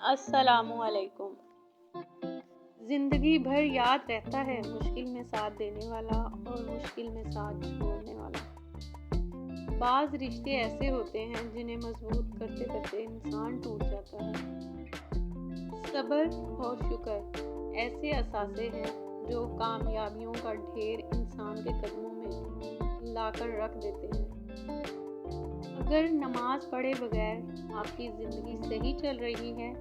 السلام علیکم۔ زندگی بھر یاد رہتا ہے مشکل میں ساتھ دینے والا اور مشکل میں ساتھ چھوڑنے والا۔ بعض رشتے ایسے ہوتے ہیں جنہیں مضبوط کرتے کرتے انسان ٹوٹ جاتا ہے۔ صبر اور شکر ایسے اثاثے ہیں جو کامیابیوں کا ڈھیر انسان کے قدموں میں لا کر رکھ دیتے ہیں۔ اگر نماز پڑھے بغیر آپ کی زندگی صحیح چل رہی ہے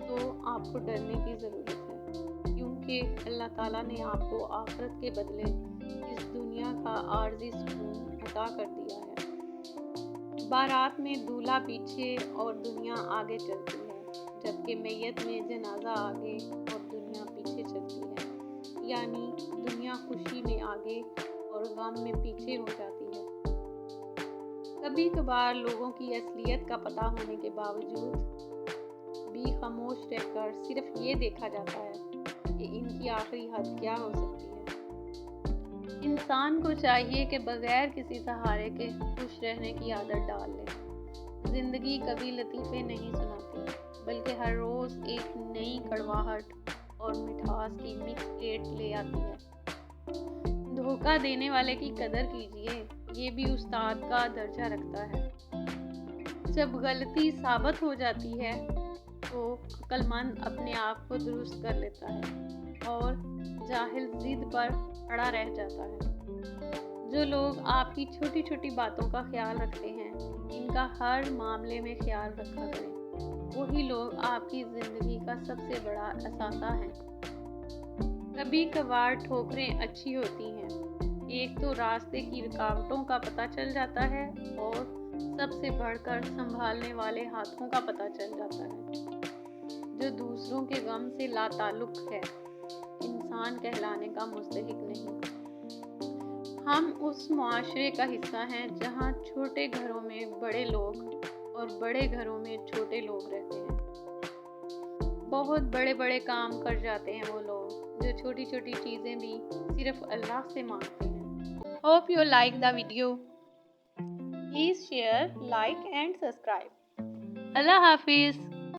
تو آپ کو ڈرنے کی ضرورت ہے، کیونکہ اللہ تعالیٰ نے آپ کو آخرت کے بدلے اس دنیا کا عارضی سکون عطا کر دیا ہے۔ بارات میں دولہا پیچھے اور دنیا آگے چلتی ہے، جبکہ میت میں جنازہ آگے اور دنیا پیچھے چلتی ہے، یعنی دنیا خوشی میں آگے اور غم میں پیچھے ہو جاتی ہے۔ کبھی کبھار لوگوں کی اصلیت کا پتہ ہونے کے باوجود بھی خاموش رہ کر صرف یہ دیکھا جاتا ہے کہ ان کی آخری حد کیا ہو سکتی ہے۔ انسان کو چاہیے کہ بغیر کسی سہارے کے خوش رہنے کی عادت ڈال لے۔ زندگی کبھی لطیفے نہیں سناتی، بلکہ ہر روز ایک نئی کڑواہٹ اور مٹھاس کی مکس ایٹ لے آتی ہے۔ دھوکہ دینے والے کی قدر کیجیے، یہ بھی استاد کا درجہ رکھتا ہے۔ جب غلطی ثابت ہو جاتی ہے تو عقل مند اپنے آپ کو درست کر لیتا ہے اور جاہل ضد پر اڑا رہ جاتا ہے۔ جو لوگ آپ کی چھوٹی چھوٹی باتوں کا خیال رکھتے ہیں، ان کا ہر معاملے میں خیال رکھا کریں، وہی لوگ آپ کی زندگی کا سب سے بڑا اثاثہ ہیں۔ کبھی کبھار ٹھوکریں اچھی ہوتی ہیں، ایک تو راستے کی رکاوٹوں کا پتہ چل جاتا ہے اور سب سے بڑھ کر سنبھالنے والے ہاتھوں کا پتہ چل جاتا ہے، جو دوسروں کے غم سے لا تعلق ہے، انسان کہلانے کا مستحق نہیں۔ ہم اس معاشرے کا حصہ ہیں جہاں چھوٹے گھروں میں بڑے لوگ اور بڑے گھروں میں چھوٹے لوگ رہتے ہیں۔ بہت بڑے بڑے کام کر جاتے ہیں وہ لوگ جو چھوٹی چھوٹی چیزیں بھی صرف اللہ سے مانگتے ہیں۔ Hope you like the video. Please share, like and subscribe. اللہ حافظ۔